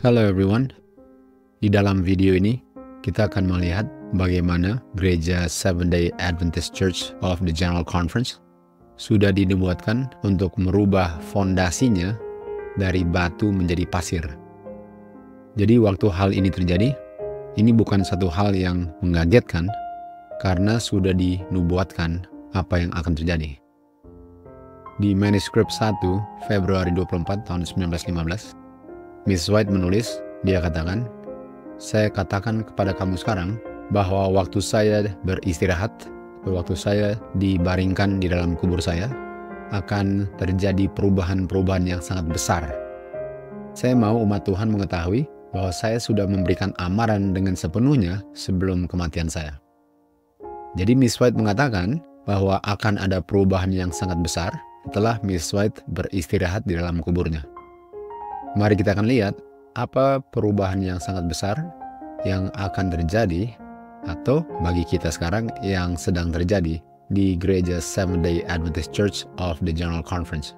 Hello everyone. Di dalam video ini, kita akan melihat bagaimana gereja Seventh-day Adventist Church of the General Conference sudah dinubuatkan untuk merubah fondasinya dari batu menjadi pasir. Jadi waktu hal ini terjadi, ini bukan satu hal yang mengagetkan karena sudah dinubuatkan apa yang akan terjadi. Di manuskrip 1 Februari 24 tahun 1915, Miss White menulis, dia katakan, "Saya katakan kepada kamu sekarang bahwa waktu saya beristirahat, waktu saya dibaringkan di dalam kubur saya, akan terjadi perubahan-perubahan yang sangat besar. Saya mau umat Tuhan mengetahui bahwa saya sudah memberikan amaran dengan sepenuhnya sebelum kematian saya." Jadi Miss White mengatakan bahwa akan ada perubahan yang sangat besar setelah Miss White beristirahat di dalam kuburnya. Mari kita akan lihat apa perubahan yang sangat besar yang akan terjadi atau bagi kita sekarang yang sedang terjadi di gereja Seventh-day Adventist Church of the General Conference.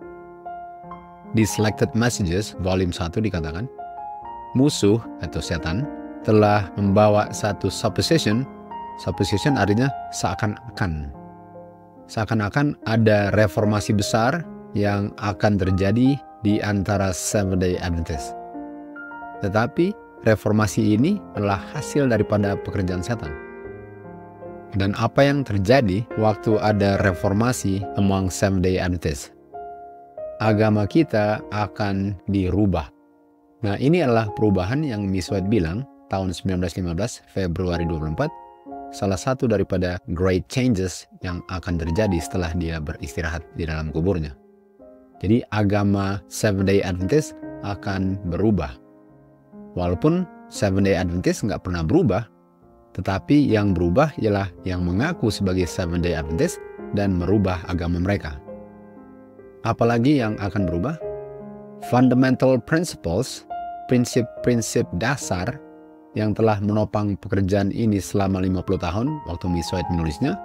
Di Selected Messages volume 1 dikatakan, musuh atau setan telah membawa satu supposition artinya seakan-akan ada reformasi besar yang akan terjadi di antara Seventh-day Adventist. Tetapi reformasi ini adalah hasil daripada pekerjaan setan. Dan apa yang terjadi waktu ada reformasi among Seventh-day Adventist? Agama kita akan dirubah. Nah, ini adalah perubahan yang Miss White bilang tahun 1915 Februari 24, salah satu daripada great changes yang akan terjadi setelah dia beristirahat di dalam kuburnya. Jadi agama Seventh-day Adventist akan berubah. Walaupun Seventh-day Adventist nggak pernah berubah, tetapi yang berubah ialah yang mengaku sebagai Seventh-day Adventist dan merubah agama mereka. Apalagi yang akan berubah? Fundamental principles, prinsip-prinsip dasar yang telah menopang pekerjaan ini selama 50 tahun waktu Miss White menulisnya,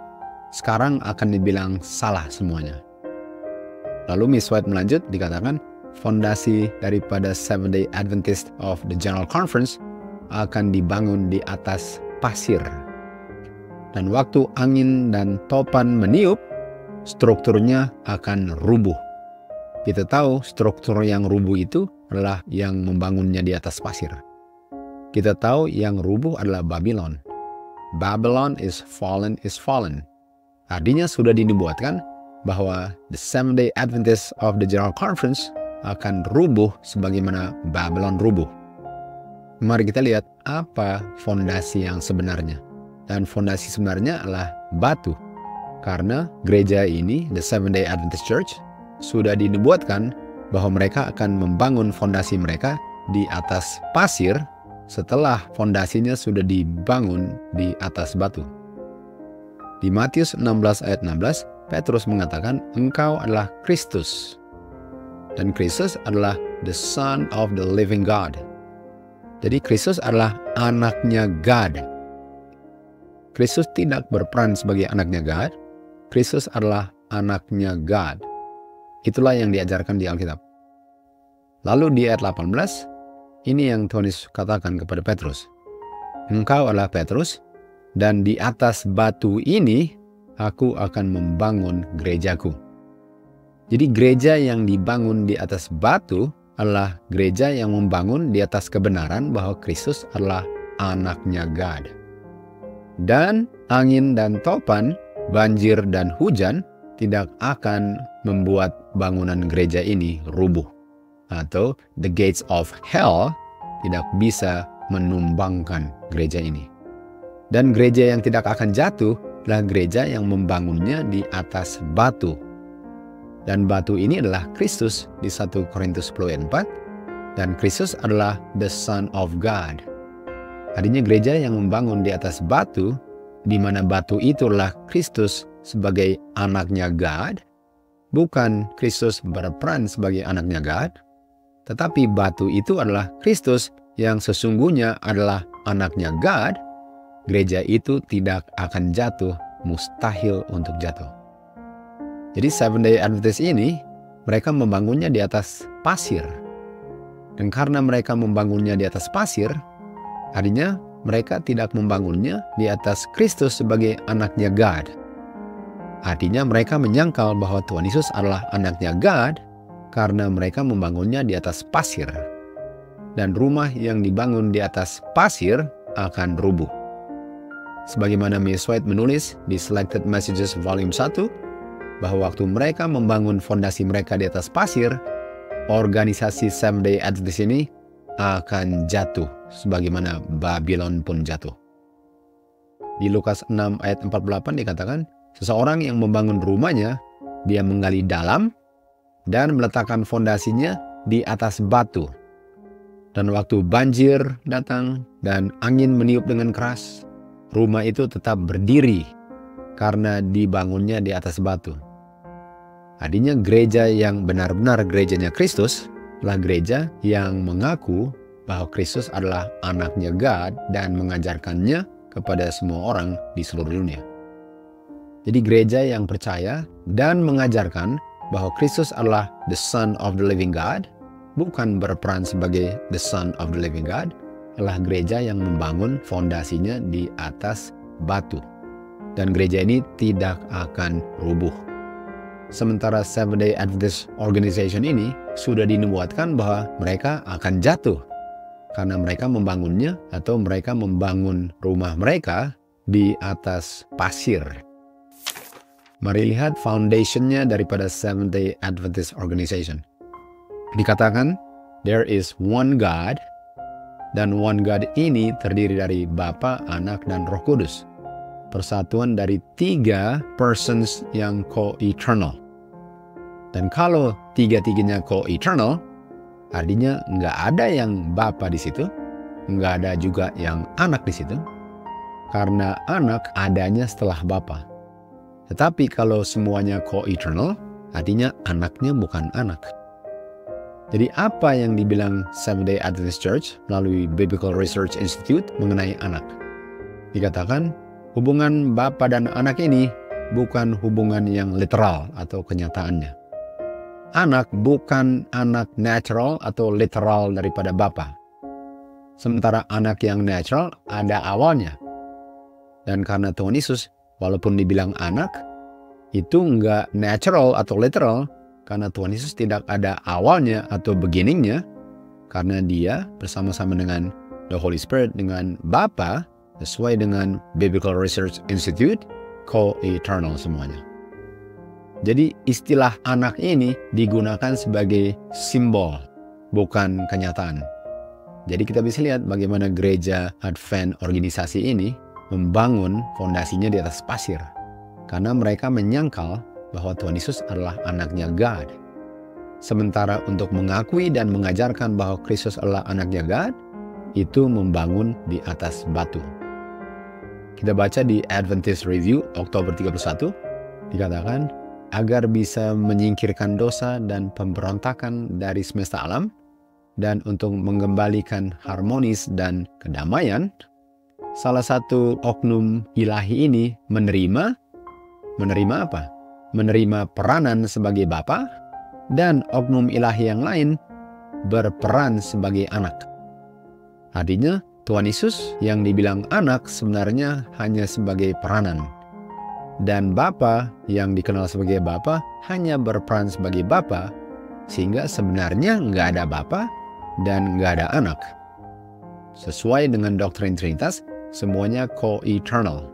sekarang akan dibilang salah semuanya. Lalu Miss White melanjut, dikatakan fondasi daripada Seventh-day Adventist of the General Conference akan dibangun di atas pasir. Dan waktu angin dan topan meniup, strukturnya akan rubuh. Kita tahu struktur yang rubuh itu adalah yang membangunnya di atas pasir. Kita tahu yang rubuh adalah Babylon. Babylon is fallen. Artinya sudah dinubuatkan bahwa the Seventh-day Adventist of the General Conference akan rubuh sebagaimana Babylon rubuh. Mari kita lihat apa fondasi yang sebenarnya. Dan fondasi sebenarnya adalah batu. Karena gereja ini, the Seventh-day Adventist Church, sudah dinubuatkan bahwa mereka akan membangun fondasi mereka di atas pasir setelah fondasinya sudah dibangun di atas batu. Di Matius 16 ayat 16, Petrus mengatakan, engkau adalah Kristus. Dan Kristus adalah the Son of the Living God. Jadi Kristus adalah anaknya God. Kristus tidak berperan sebagai anaknya God. Kristus adalah anaknya God. Itulah yang diajarkan di Alkitab. Lalu di ayat 18, ini yang Tuhan Yesus katakan kepada Petrus. Engkau adalah Petrus, dan di atas batu ini aku akan membangun gerejaku. Jadi gereja yang dibangun di atas batu adalah gereja yang membangun di atas kebenaran bahwa Kristus adalah anaknya God. Dan angin dan topan, banjir dan hujan tidak akan membuat bangunan gereja ini rubuh. Atau the gates of hell tidak bisa menumbangkan gereja ini. Dan gereja yang tidak akan jatuh adalah gereja yang membangunnya di atas batu. Dan batu ini adalah Kristus di 1 Korintus 10 ayat 4. Dan Kristus adalah the Son of God. Artinya gereja yang membangun di atas batu, di mana batu itu adalah Kristus sebagai anaknya God, bukan Kristus berperan sebagai anaknya God, tetapi batu itu adalah Kristus yang sesungguhnya adalah anaknya God. Gereja itu tidak akan jatuh, mustahil untuk jatuh. Jadi Seventh-day Adventist ini, mereka membangunnya di atas pasir. Dan karena mereka membangunnya di atas pasir, artinya mereka tidak membangunnya di atas Kristus sebagai anaknya God. Artinya mereka menyangkal bahwa Tuhan Yesus adalah anaknya God karena mereka membangunnya di atas pasir. Dan rumah yang dibangun di atas pasir akan rubuh. Sebagaimana Miss White menulis di Selected Messages Volume 1, bahwa waktu mereka membangun fondasi mereka di atas pasir, organisasi Seventh-day Adventist ini akan jatuh, sebagaimana Babylon pun jatuh. Di Lukas 6 ayat 48 dikatakan, seseorang yang membangun rumahnya, dia menggali dalam dan meletakkan fondasinya di atas batu. Dan waktu banjir datang dan angin meniup dengan keras, rumah itu tetap berdiri karena dibangunnya di atas batu. Artinya gereja yang benar-benar gerejanya Kristus adalah gereja yang mengaku bahwa Kristus adalah anaknya God dan mengajarkannya kepada semua orang di seluruh dunia. Jadi gereja yang percaya dan mengajarkan bahwa Kristus adalah the Son of the Living God, bukan berperan sebagai the Son of the Living God, adalah gereja yang membangun fondasinya di atas batu. Dan gereja ini tidak akan rubuh. Sementara Seventh-day Adventist Organization ini sudah dinubuatkan bahwa mereka akan jatuh karena mereka membangunnya atau mereka membangun rumah mereka di atas pasir. Mari lihat foundationnya daripada Seventh-day Adventist Organization. Dikatakan, there is one God, dan one God ini terdiri dari Bapa, Anak, dan Roh Kudus. Persatuan dari 3 persons yang co-eternal. Dan kalau 3-tiganya co-eternal, artinya nggak ada yang Bapa di situ, nggak ada juga yang Anak di situ, karena Anak adanya setelah Bapa. Tetapi kalau semuanya co-eternal, artinya anaknya bukan anak. Jadi apa yang dibilang Seventh-day Adventist Church melalui Biblical Research Institute mengenai anak? Dikatakan, hubungan Bapa dan anak ini bukan hubungan yang literal atau kenyataannya. Anak bukan anak natural atau literal daripada Bapa. Sementara anak yang natural ada awalnya. Dan karena Tuhan Yesus, walaupun dibilang anak, itu enggak natural atau literal, karena Tuhan Yesus tidak ada awalnya atau beginningnya, karena dia bersama-sama dengan the Holy Spirit, dengan Bapa, sesuai dengan Biblical Research Institute, co-eternal semuanya. Jadi istilah anak ini digunakan sebagai simbol, bukan kenyataan. Jadi kita bisa lihat bagaimana gereja Advent organisasi ini membangun fondasinya di atas pasir. Karena mereka menyangkal bahwa Tuhan Yesus adalah anaknya God. Sementara untuk mengakui dan mengajarkan bahwa Kristus adalah anaknya God, itu membangun di atas batu. Kita baca di Adventist Review Oktober 31, dikatakan, agar bisa menyingkirkan dosa dan pemberontakan dari semesta alam, dan untuk mengembalikan harmonis dan kedamaian, salah satu oknum ilahi ini menerima apa? Menerima peranan sebagai Bapa, dan oknum ilahi yang lain berperan sebagai anak. Artinya, Tuhan Yesus yang dibilang anak sebenarnya hanya sebagai peranan. Dan Bapa yang dikenal sebagai Bapa hanya berperan sebagai Bapa, sehingga sebenarnya nggak ada Bapa dan nggak ada anak. Sesuai dengan doktrin Trinitas, semuanya co-eternal.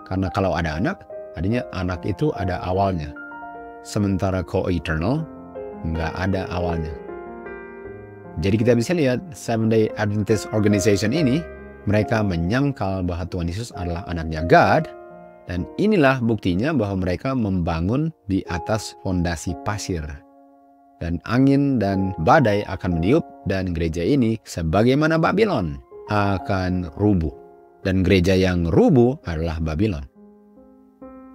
Karena kalau ada anak, artinya anak itu ada awalnya. Sementara co-eternal, nggak ada awalnya. Jadi kita bisa lihat Seventh-day Adventist Organization ini, mereka menyangkal bahwa Tuhan Yesus adalah anaknya God, dan inilah buktinya bahwa mereka membangun di atas fondasi pasir. Dan angin dan badai akan meniup, dan gereja ini sebagaimana Babylon akan rubuh. Dan gereja yang rubuh adalah Babylon.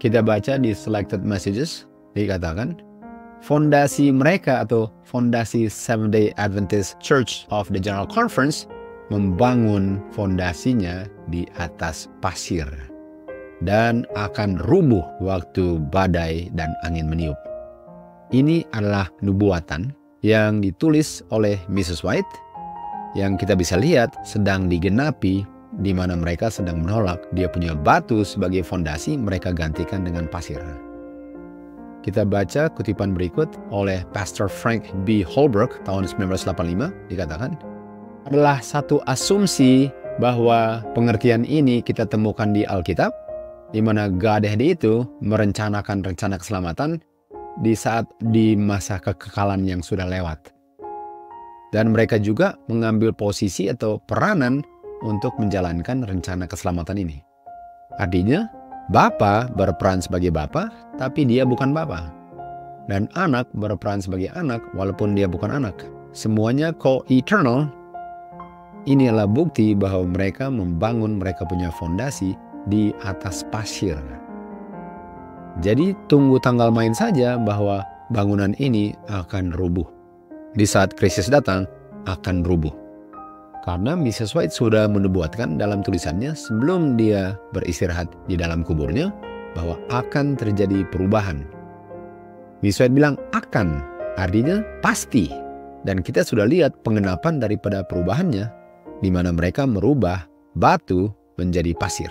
Kita baca di Selected Messages, dikatakan, fondasi mereka atau fondasi Seventh-day Adventist Church of the General Conference membangun fondasinya di atas pasir dan akan rubuh waktu badai dan angin meniup. Ini adalah nubuatan yang ditulis oleh Mrs. White yang kita bisa lihat sedang digenapi, di mana mereka sedang menolak dia punya batu sebagai fondasi, mereka gantikan dengan pasir. Kita baca kutipan berikut oleh Pastor Frank B. Holbrook tahun 1985, dikatakan, adalah satu asumsi bahwa pengertian ini kita temukan di Alkitab, di mana Godhead itu merencanakan rencana keselamatan di masa kekekalan yang sudah lewat. Dan mereka juga mengambil posisi atau peranan untuk menjalankan rencana keselamatan ini. Artinya, Bapa berperan sebagai Bapa, tapi dia bukan Bapa. Dan anak berperan sebagai anak, walaupun dia bukan anak. Semuanya co-eternal. Ini adalah bukti bahwa mereka membangun mereka punya fondasi di atas pasir. Jadi tunggu tanggal main saja bahwa bangunan ini akan rubuh. Di saat krisis datang, akan rubuh. Karena Mrs. White sudah menubuatkan dalam tulisannya sebelum dia beristirahat di dalam kuburnya bahwa akan terjadi perubahan. Mrs. White bilang akan, artinya pasti. Dan kita sudah lihat pengenapan daripada perubahannya, di mana mereka merubah batu menjadi pasir.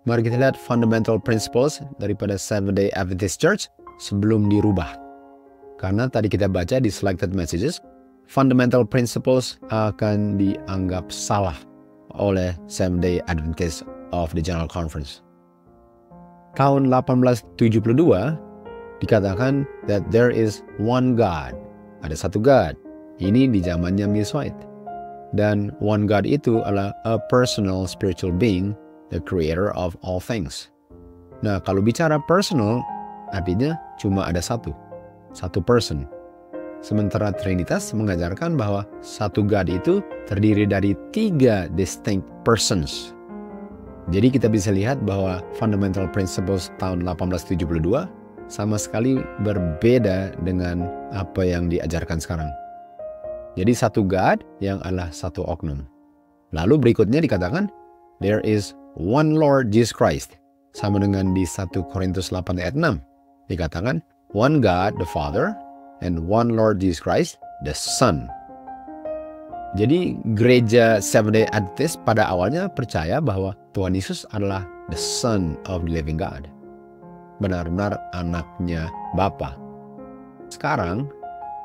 Mari kita lihat fundamental principles daripada Seventh-day Adventist Church sebelum dirubah. Karena tadi kita baca di selected messages, fundamental principles akan dianggap salah oleh Seventh-day Adventist of the General Conference. Tahun 1872 dikatakan that there is one God. Ada satu God. Ini di zamannya Miss White. Dan one God itu adalah a personal spiritual being, the creator of all things. Nah, kalau bicara personal, artinya cuma ada satu person. Sementara Trinitas mengajarkan bahwa satu God itu terdiri dari 3 distinct persons. Jadi kita bisa lihat bahwa fundamental principles tahun 1872 sama sekali berbeda dengan apa yang diajarkan sekarang. Jadi satu God yang adalah satu oknum. Lalu berikutnya dikatakan, there is one Lord Jesus Christ. Sama dengan di 1 Korintus 8 ayat 6. Dikatakan, one God the Father and one Lord Jesus Christ the Son. Jadi gereja Seventh-day Adventist pada awalnya percaya bahwa Tuhan Yesus adalah the Son of the Living God. Benar-benar anaknya Bapa. Sekarang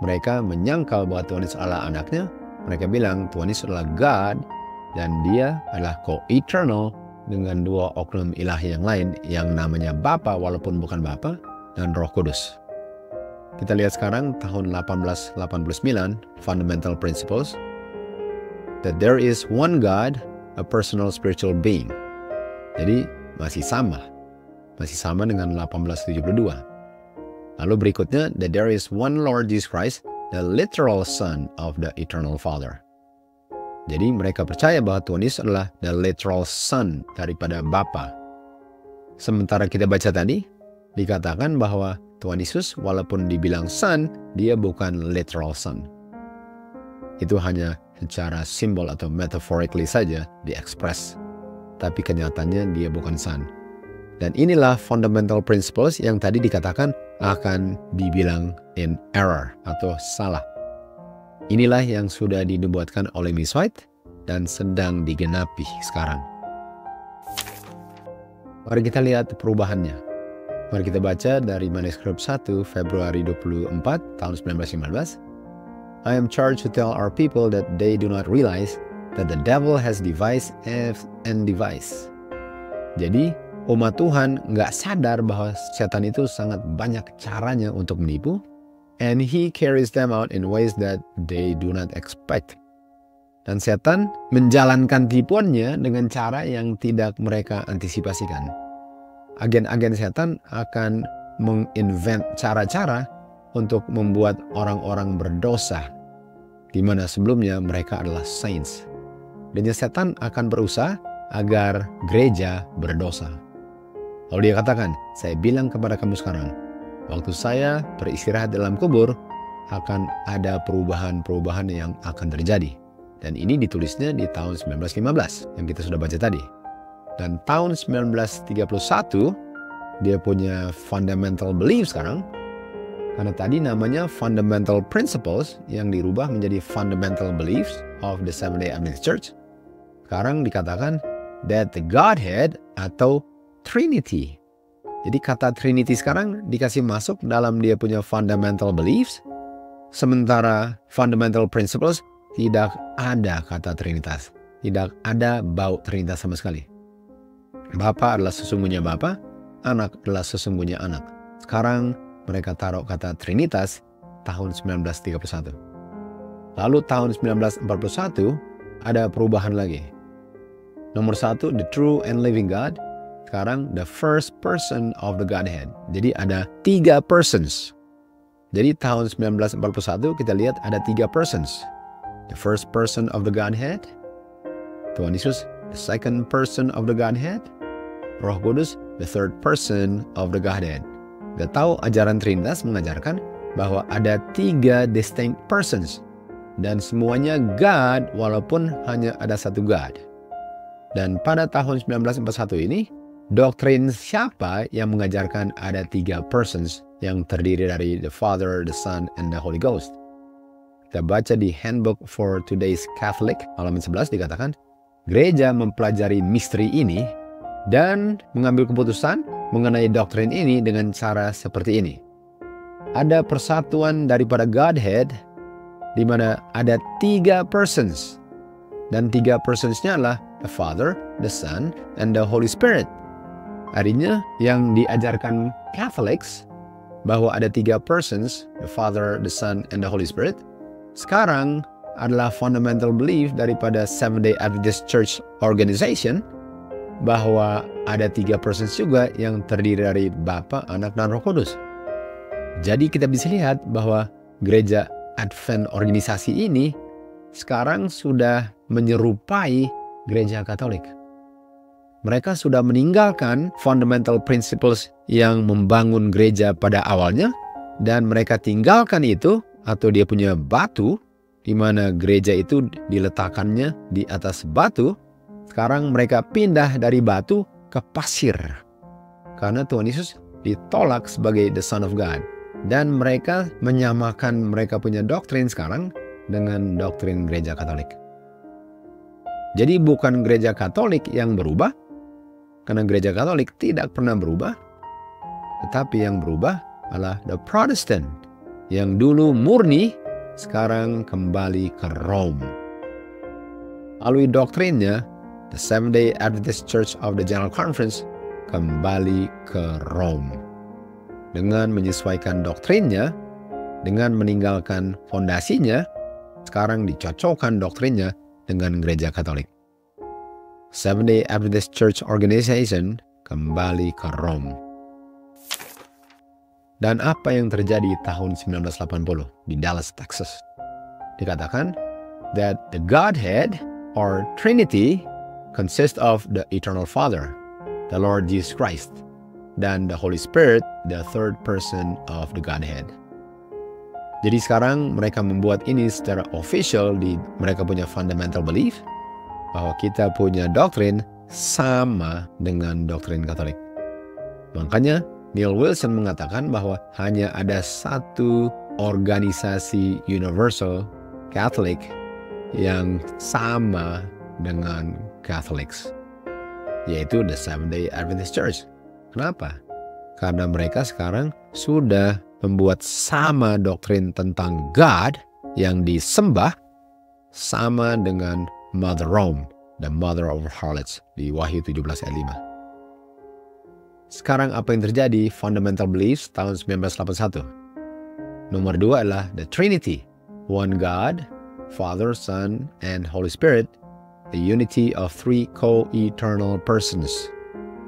mereka menyangkal bahwa Tuhan Yesus adalah anaknya. Mereka bilang Tuhan Yesus adalah God dan dia adalah co-eternal dengan 2 oknum ilahi yang lain yang namanya Bapa walaupun bukan Bapa dan Roh Kudus. Kita lihat sekarang tahun 1889 fundamental principles that there is one God, a personal spiritual being. Jadi masih sama dengan 1872. Lalu berikutnya that there is one Lord Jesus Christ, the literal Son of the Eternal Father. Jadi mereka percaya bahwa Tuhan Yesus adalah the literal Son daripada Bapa. Sementara kita baca tadi, dikatakan bahwa Tuhan Yesus walaupun dibilang Son, dia bukan literal Son. Itu hanya secara simbol atau metaphorically saja diekspres. Tapi kenyataannya dia bukan Son. Dan inilah fundamental principles yang tadi dikatakan akan dibilang in error atau salah. Inilah yang sudah dinubuatkan oleh Miss White dan sedang digenapi sekarang. Mari kita lihat perubahannya. Mari kita baca dari manuskrip 1 Februari 24 tahun 1915. I am charged to tell our people that they do not realize that the devil has devised and devised. Jadi umat Tuhan nggak sadar bahwa setan itu sangat banyak caranya untuk menipu. And he carries them out in ways that they do not expect. Dan setan menjalankan tipuannya dengan cara yang tidak mereka antisipasikan. Agen-agen setan akan menginvent cara-cara untuk membuat orang-orang berdosa, di mana sebelumnya mereka adalah saints. Dan setan akan berusaha agar gereja berdosa. Lalu dia katakan, saya bilang kepada kamu sekarang, waktu saya beristirahat dalam kubur, akan ada perubahan-perubahan yang akan terjadi. Dan ini ditulisnya di tahun 1915 yang kita sudah baca tadi. Dan tahun 1931, dia punya fundamental belief sekarang, Karena tadi namanya fundamental principles yang dirubah menjadi fundamental beliefs of the Seventh-day Adventist Church. Sekarang dikatakan that the Godhead atau Trinity. Jadi kata Trinity sekarang dikasih masuk dalam dia punya fundamental beliefs. Sementara fundamental principles tidak ada kata Trinitas. Tidak ada bau Trinitas sama sekali. Bapa adalah sesungguhnya Bapa, anak adalah sesungguhnya anak. Sekarang mereka taruh kata Trinitas tahun 1931. Lalu tahun 1941 ada perubahan lagi. Nomor 1, the true and living God. Sekarang the first person of the Godhead. Jadi ada 3 persons. Jadi tahun 1941 kita lihat ada 3 persons. The first person of the Godhead, Tuhan Yesus, the second person of the Godhead, Roh Kudus, the third person of the Godhead. Kita tahu ajaran Trinitas mengajarkan bahwa ada 3 distinct persons. Dan semuanya God walaupun hanya ada satu God. Dan pada tahun 1941 ini, doktrin siapa yang mengajarkan ada 3 persons yang terdiri dari the Father, the Son, and the Holy Ghost? Kita baca di Handbook for Today's Catholic, halaman 11 dikatakan, gereja mempelajari misteri ini dan mengambil keputusan mengenai doktrin ini dengan cara seperti ini. Ada persatuan daripada Godhead di mana ada 3 persons. Dan 3 persons-nya adalah the Father, the Son, and the Holy Spirit. Artinya yang diajarkan Catholics bahwa ada 3 persons, the Father, the Son, and the Holy Spirit, sekarang adalah fundamental belief daripada Seventh-day Adventist Church Organization bahwa ada 3 persons juga yang terdiri dari Bapa, Anak, dan Roh Kudus. Jadi kita bisa lihat bahwa gereja Advent organisasi ini sekarang sudah menyerupai gereja Katolik. Mereka sudah meninggalkan fundamental principles yang membangun gereja pada awalnya, dan mereka tinggalkan itu atau dia punya batu di mana gereja itu diletakkannya di atas batu. Sekarang mereka pindah dari batu ke pasir karena Tuhan Yesus ditolak sebagai the Son of God, dan mereka menyamakan mereka punya doktrin sekarang dengan doktrin gereja Katolik. Jadi bukan gereja Katolik yang berubah, karena gereja Katolik tidak pernah berubah, tetapi yang berubah adalah the Protestant yang dulu murni sekarang kembali ke Rome. Melalui doktrinnya, the Seventh-day Adventist Church of the General Conference kembali ke Rome. Dengan menyesuaikan doktrinnya, dengan meninggalkan fondasinya, sekarang dicocokkan doktrinnya dengan gereja Katolik. Seventh-day Adventist Church Organization kembali ke Rome. Dan apa yang terjadi tahun 1980 di Dallas, Texas? Dikatakan that the Godhead or Trinity consists of the Eternal Father, the Lord Jesus Christ, dan the Holy Spirit, the third person of the Godhead. Jadi sekarang mereka membuat ini secara official di mereka punya fundamental belief bahwa kita punya doktrin sama dengan doktrin Katolik. Makanya Neil Wilson mengatakan bahwa hanya ada satu organisasi universal Catholic yang sama dengan Catholics, yaitu the Seventh-day Adventist Church. Kenapa? Karena mereka sekarang sudah membuat sama doktrin tentang God yang disembah sama dengan Mother Rome, the mother of harlots, di Wahyu 17 ayat 5. Sekarang apa yang terjadi? Fundamental beliefs tahun 1981. Nomor 2 adalah the Trinity, one God, Father, Son, and Holy Spirit, the unity of 3 co-eternal persons.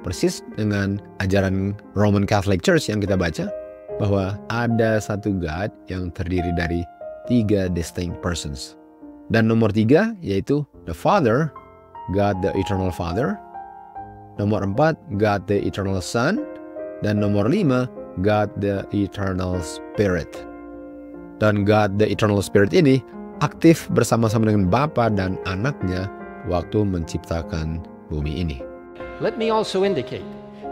Persis dengan ajaran Roman Catholic Church yang kita baca, bahwa ada satu God yang terdiri dari 3 distinct persons. Dan nomor 3 yaitu the Father, God the Eternal Father. Nomor 4, God the Eternal Son. Dan nomor 5, God the Eternal Spirit. Dan God the Eternal Spirit ini aktif bersama-sama dengan Bapa dan Anaknya waktu menciptakan bumi ini. Let me also indicate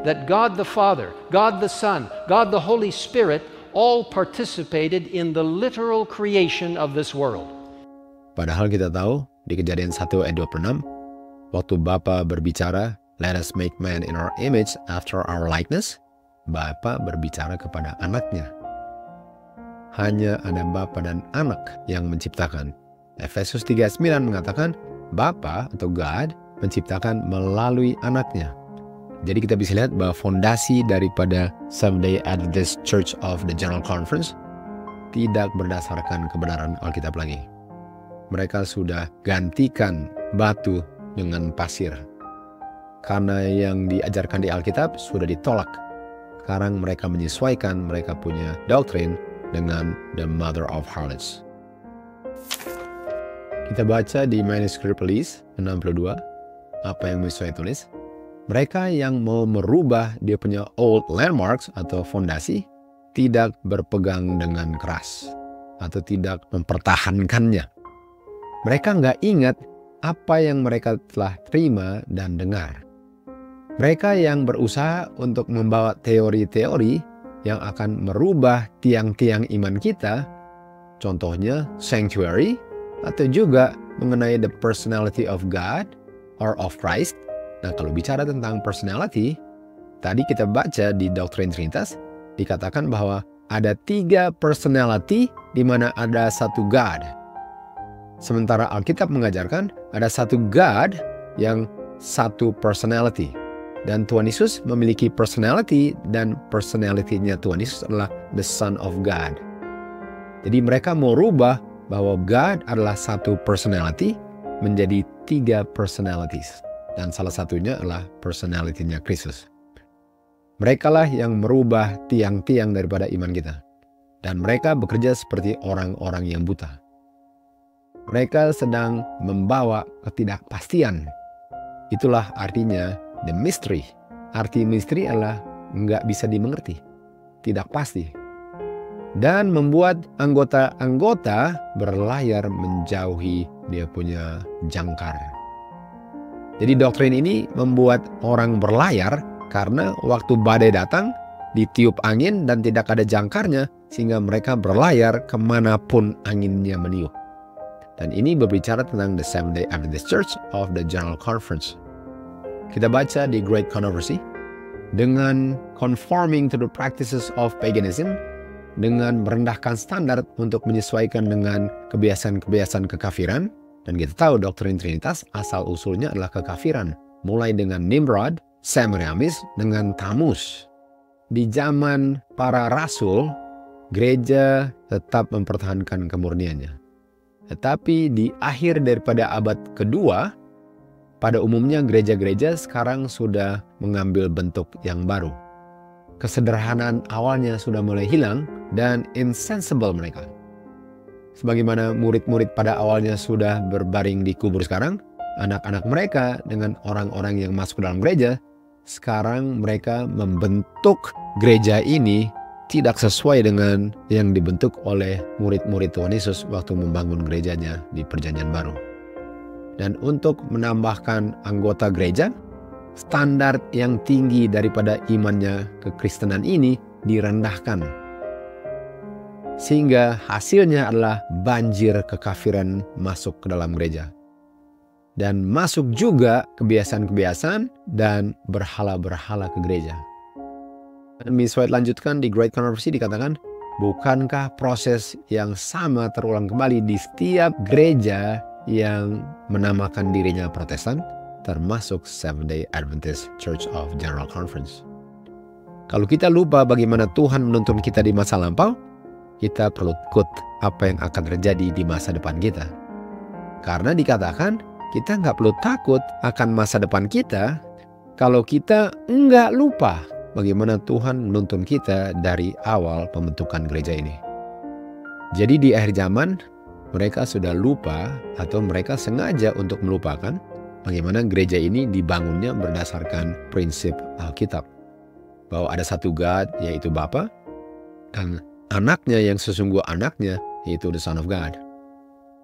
that God the Father, God the Son, God the Holy Spirit all participated in the literal creation of this world. Padahal kita tahu di Kejadian 1 ayat 26, waktu Bapa berbicara, "Let us make man in our image after our likeness," Bapa berbicara kepada anaknya. Hanya ada Bapa dan anak yang menciptakan. Efesus 3:9 mengatakan Bapa atau God menciptakan melalui anaknya. Jadi kita bisa lihat bahwa fondasi daripada Seventh-day Adventist Church of the General Conference tidak berdasarkan kebenaran Alkitab lagi. Mereka sudah gantikan batu dengan pasir. Karena yang diajarkan di Alkitab sudah ditolak. Sekarang mereka menyesuaikan mereka punya doktrin dengan the mother of harlots. Kita baca di manuskrip Lees 62, apa yang Messiah tulis. Mereka yang mau merubah dia punya old landmarks atau fondasi tidak berpegang dengan keras atau tidak mempertahankannya. Mereka nggak ingat apa yang mereka telah terima dan dengar. Mereka yang berusaha untuk membawa teori-teori yang akan merubah tiang-tiang iman kita, contohnya sanctuary, atau juga mengenai the personality of God or of Christ. Nah, kalau bicara tentang personality, tadi kita baca di doktrin Trinitas, dikatakan bahwa ada 3 personality di mana ada satu God. Sementara Alkitab mengajarkan ada satu God yang satu personality. Dan Tuhan Yesus memiliki personality dan personality-nya Tuhan Yesus adalah the Son of God. Jadi mereka mau rubah bahwa God adalah satu personality menjadi 3 personalities. Dan salah satunya adalah personality-nya Kristus. Merekalah yang merubah tiang-tiang daripada iman kita. Dan mereka bekerja seperti orang-orang yang buta. Mereka sedang membawa ketidakpastian. Itulah artinya the mystery. Arti misteri adalah nggak bisa dimengerti. Tidak pasti. Dan membuat anggota-anggota berlayar menjauhi dia punya jangkar. Jadi doktrin ini membuat orang berlayar karena waktu badai datang, ditiup angin dan tidak ada jangkarnya sehingga mereka berlayar kemanapun anginnya meniup. Dan ini berbicara tentang the Seventh-day Adventist Church of the General Conference. Kita baca di Great Controversy, dengan conforming to the practices of paganism, dengan merendahkan standar untuk menyesuaikan dengan kebiasaan-kebiasaan kekafiran. Dan kita tahu doktrin Trinitas asal-usulnya adalah kekafiran. Mulai dengan Nimrod, Semiramis, dengan Tamus. Di zaman para rasul, gereja tetap mempertahankan kemurniannya. Tetapi di akhir daripada abad kedua, pada umumnya gereja-gereja sekarang sudah mengambil bentuk yang baru. Kesederhanaan awalnya sudah mulai hilang dan insensible mereka. Sebagaimana murid-murid pada awalnya sudah berbaring di kubur sekarang, anak-anak mereka dengan orang-orang yang masuk ke dalam gereja, sekarang mereka membentuk gereja ini tidak sesuai dengan yang dibentuk oleh murid-murid Tuhan Yesus waktu membangun gerejanya di Perjanjian Baru. Dan untuk menambahkan anggota gereja, standar yang tinggi daripada imannya kekristenan ini direndahkan. Sehingga hasilnya adalah banjir kekafiran masuk ke dalam gereja. Dan masuk juga kebiasaan-kebiasaan dan berhala-berhala ke gereja. Dan Miss White lanjutkan di Great Controversy dikatakan, bukankah proses yang sama terulang kembali di setiap gereja yang menamakan dirinya Protestan, termasuk Seventh-day Adventist Church of General Conference. Kalau kita lupa bagaimana Tuhan menuntun kita di masa lampau, kita perlu ikut apa yang akan terjadi di masa depan kita. Karena dikatakan kita nggak perlu takut akan masa depan kita kalau kita nggak lupa bagaimana Tuhan menuntun kita dari awal pembentukan gereja ini. Jadi di akhir zaman mereka sudah lupa atau mereka sengaja untuk melupakan bagaimana gereja ini dibangunnya berdasarkan prinsip Alkitab. Bahwa ada satu God yaitu Bapa dan anaknya yang sesungguh anaknya yaitu the Son of God.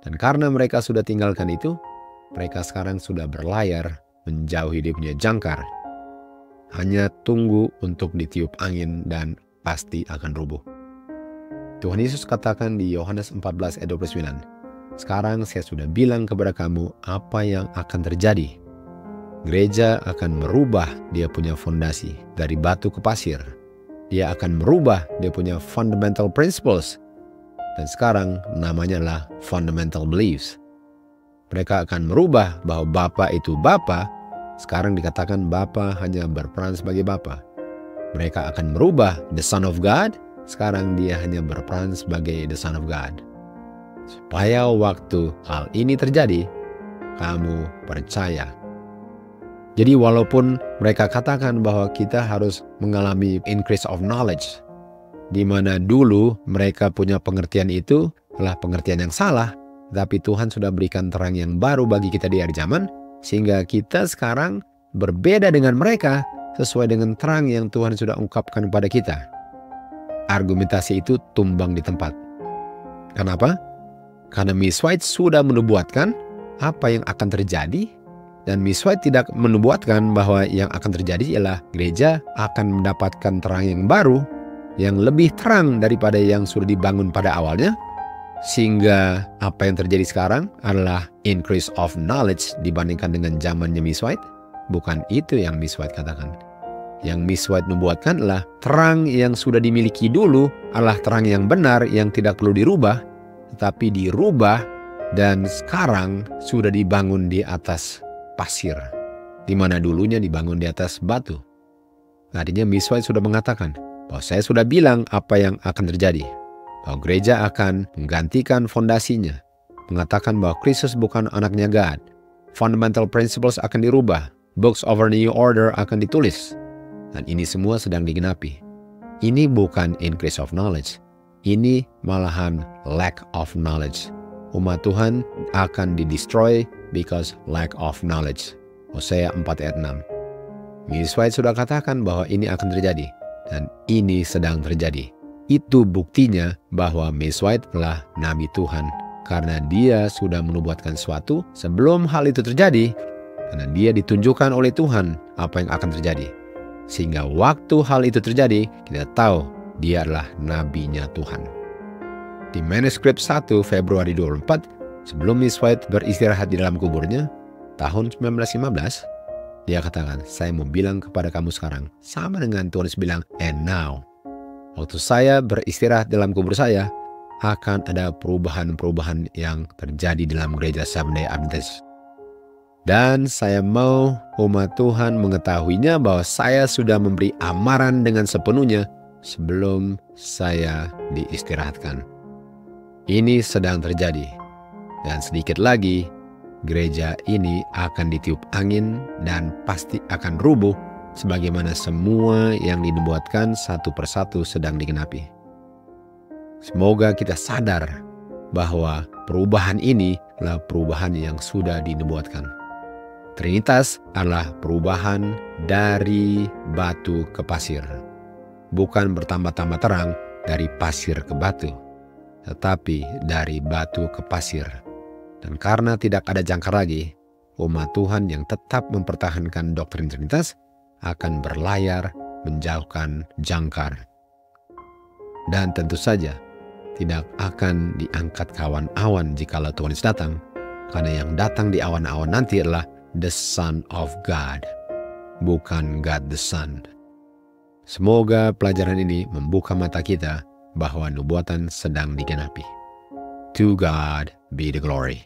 Dan karena mereka sudah tinggalkan itu, mereka sekarang sudah berlayar menjauhi dia punya jangkar. Hanya tunggu untuk ditiup angin dan pasti akan rubuh. Tuhan Yesus katakan di Yohanes 14 ayat 29, "Sekarang saya sudah bilang kepada kamu apa yang akan terjadi. Gereja akan merubah dia punya fondasi dari batu ke pasir. Dia akan merubah dia punya fundamental principles. Dan sekarang namanya adalah fundamental beliefs. Mereka akan merubah bahwa Bapa itu Bapa. Sekarang dikatakan Bapa hanya berperan sebagai Bapa. Mereka akan merubah the Son of God. Sekarang dia hanya berperan sebagai the Son of God. Supaya waktu hal ini terjadi, kamu percaya." Jadi walaupun mereka katakan bahwa kita harus mengalami increase of knowledge, di mana dulu mereka punya pengertian itu adalah pengertian yang salah, tapi Tuhan sudah berikan terang yang baru bagi kita di akhir zaman, sehingga kita sekarang berbeda dengan mereka sesuai dengan terang yang Tuhan sudah ungkapkan kepada kita. Argumentasi itu tumbang di tempat. Kenapa? Karena Miss White sudah menubuatkan apa yang akan terjadi, dan Miss White tidak menubuatkan bahwa yang akan terjadi ialah gereja akan mendapatkan terang yang baru, yang lebih terang daripada yang sudah dibangun pada awalnya, sehingga apa yang terjadi sekarang adalah increase of knowledge dibandingkan dengan zamannya Miss White. Bukan itu yang Miss White katakan. Yang Miss White nubuatkan adalah terang yang sudah dimiliki dulu adalah terang yang benar yang tidak perlu dirubah, tetapi dirubah dan sekarang sudah dibangun di atas pasir, di mana dulunya dibangun di atas batu. Artinya Miss White sudah mengatakan bahwa saya sudah bilang apa yang akan terjadi, bahwa gereja akan menggantikan fondasinya, mengatakan bahwa Kristus bukan anaknya God, fundamental principles akan dirubah, books of a new order akan ditulis, dan ini semua sedang digenapi. Ini bukan increase of knowledge, ini malahan lack of knowledge. Umat Tuhan akan didestroy because lack of knowledge. Hosea 4 ayat 6. Miss White sudah katakan bahwa ini akan terjadi, dan ini sedang terjadi. Itu buktinya bahwa Miss White adalah Nabi Tuhan, karena dia sudah menubuatkan sesuatu sebelum hal itu terjadi, karena dia ditunjukkan oleh Tuhan apa yang akan terjadi. Sehingga waktu hal itu terjadi, kita tahu dia adalah nabinya Tuhan. Di manuskrip 1 Februari 24, sebelum Miss White beristirahat di dalam kuburnya, tahun 1915, dia katakan, "Saya mau bilang kepada kamu sekarang," sama dengan Tuhan Yesus bilang, "And now." Waktu saya beristirahat dalam kubur saya, akan ada perubahan-perubahan yang terjadi dalam gereja Seventh-day Adventist. Dan saya mau umat Tuhan mengetahuinya bahwa saya sudah memberi amaran dengan sepenuhnya sebelum saya diistirahatkan. Ini sedang terjadi, dan sedikit lagi gereja ini akan ditiup angin dan pasti akan rubuh sebagaimana semua yang dinubuatkan satu persatu sedang digenapi. Semoga kita sadar bahwa perubahan ini adalah perubahan yang sudah dinubuatkan. Trinitas adalah perubahan dari batu ke pasir. Bukan bertambah-tambah terang dari pasir ke batu, tetapi dari batu ke pasir. Dan karena tidak ada jangkar lagi, umat Tuhan yang tetap mempertahankan doktrin Trinitas akan berlayar menjauhkan jangkar. Dan tentu saja tidak akan diangkat ke awan-awan jikalau Tuhan Yesus datang, karena yang datang di awan-awan nanti adalah the Son of God, bukan God the Son. Semoga pelajaran ini membuka mata kita bahwa nubuatan sedang digenapi. To God be the glory.